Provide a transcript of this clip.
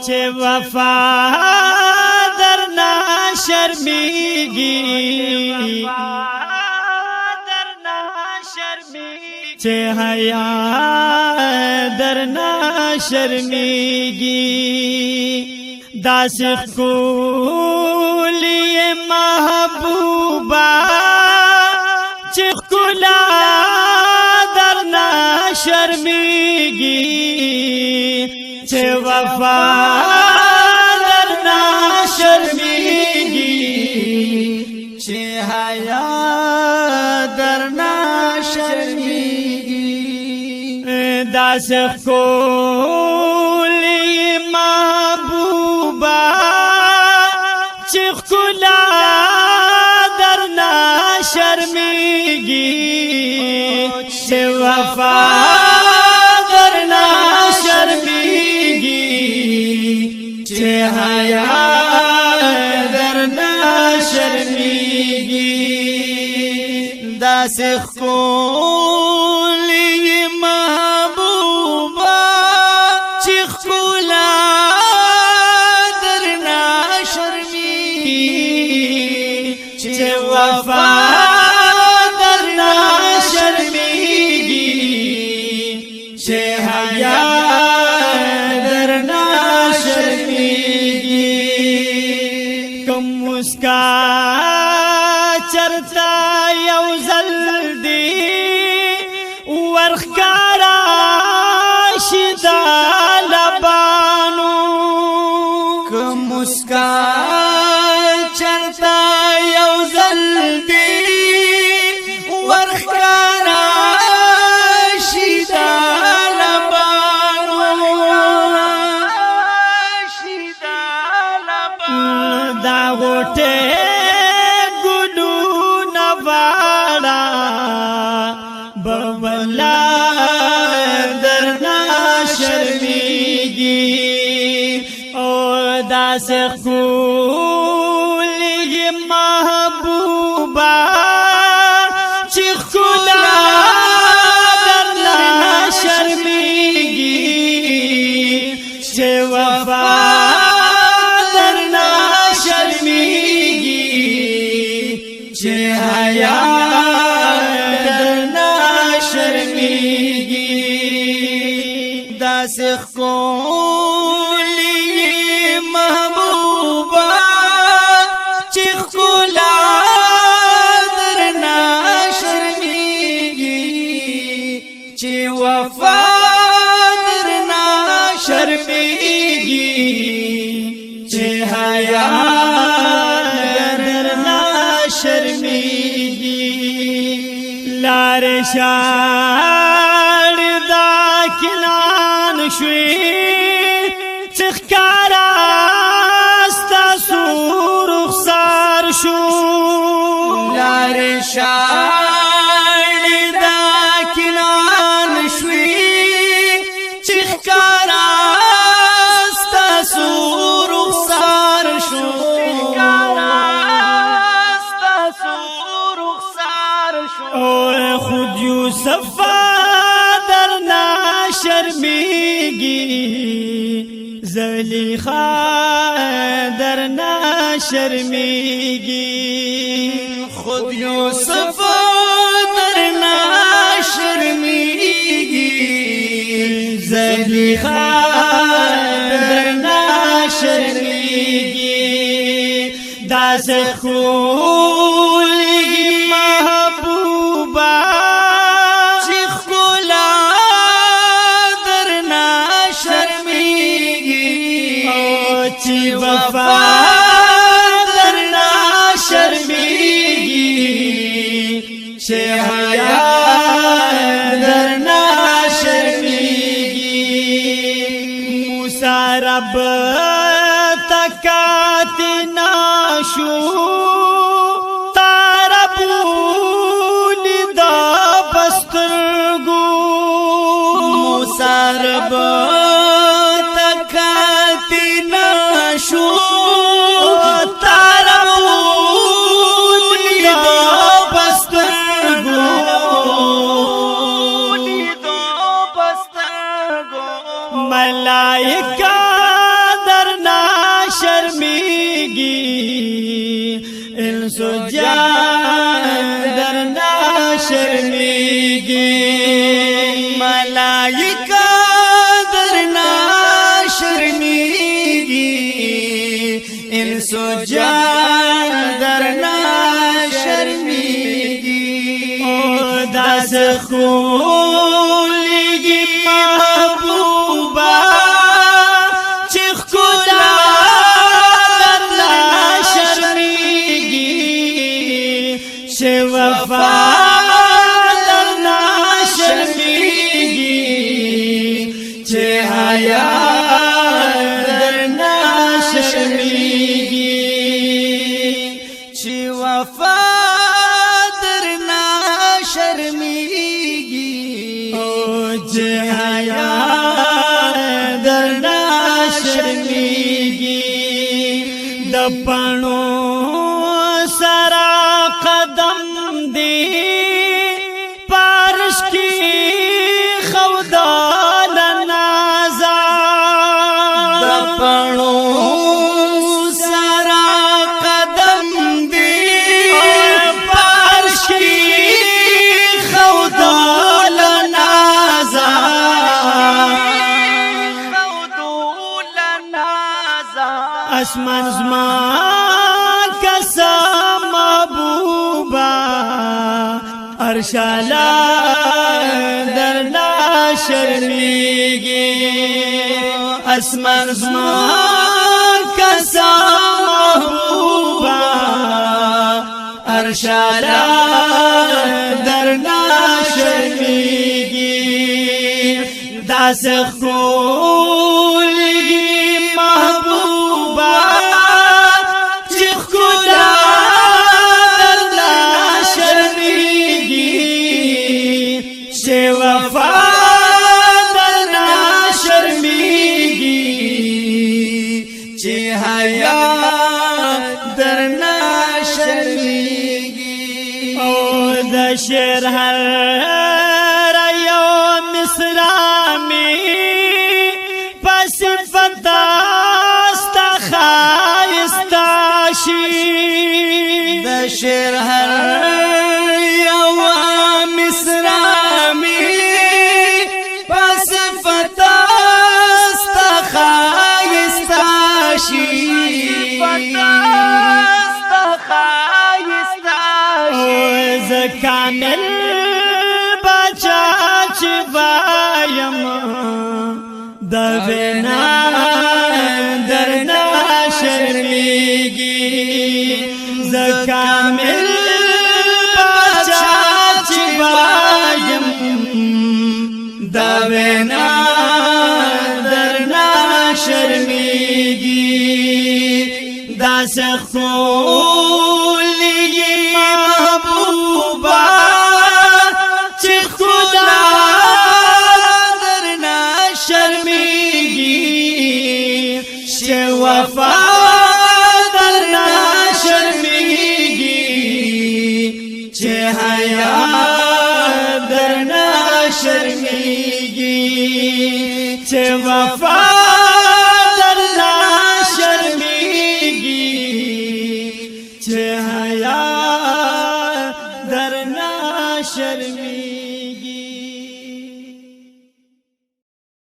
چې وفا درنا شرمیږي چې حیا درنا شرمیږي داسې ښکلې محبوبه چې ښکلا درنا شرمیږي چې وفا درنا شرمیږي چې حیا درنا شرمیږي داسې ښکلې محبوبه چې ښکلا درنا شرمیږي چې وفا درنا شرمیږي چې حیا درنا شرمیږي داسې ښکلې محبوبه چې ښکلا درنا شرمیږي چې وفا درنا شرمیږي چې حیا درنا شرمیږي کوم مسکا چرتا یو زل دی ورخکارا شدا لبانو کوم مسکا چرتا یو زل دی ورخکارا شدا لبانو دا غوټه بولا درنا شرمیږي او داسې ښکلې محبوبه چې ښکلا درنا شرمیږي چې وفا درنا شرمیږي چې حیا داسې ښکلې محبوبه چې ښکلا درنا شرمیږي چې وفا درنا شرمیږي چې حیا درنا شرمیږي لارې شوي څخکارا ستاسو رخسار شو لارې شاړې دا کنان شوي څخکارا ستاسو رخسار شو او خود یوسف شرمیږي زلیخا درنا شرمیږي خود یوسف درنا شرمیږي زلیخا درنا شرمیږي داسې ښکلې محبوبه چې وفا درنا شرمیږي چې حیا درنا شرمیږي موسی رب تکاتنا شو تاربونی دا بسترګو موسی رب شو تاربونی دا بسترګو ملائکه د شرمیگی انسو جان درنا شرمیگی ملائکہ درنا شرمیگی انسو جان درنا شرمیگی او داس خولیگی محبوبا چخ کلا درنا شرمیگی چه وفا درنا شرمیگی چه حیا درنا شرمیگی چه وفا درنا شرمیگی او چه حیا درنا شرمیگی د پانو سرا قدم دی پارش کی خودال نازا د پانو سرا قدم دی پارش کی خودال نازا اسمان زمان کسا محبوبا ارشالا درنا شرمیگی اسمان زمان کسا محبوبا ارشالا درنا شرمیگی داس خولیگی محبوبا چخ کلا درنا شرمیگی چه وفا درنا شرمیگی چه حیا درنا شرمیگی او د شعر هر یو مصرامی د شعر هر یو مصرامی پس فتاست خایستاشی ز کامل بچا چی وایم د وینا درنا شرمیگی ز کامل بچا چی وایم د وینا درنا شرمیگی داس خولیگی محبوبا چی خدا درنا شرمیگی چه وفا درنا شرمیگی چه حیا درنا شرمیگی چه وفا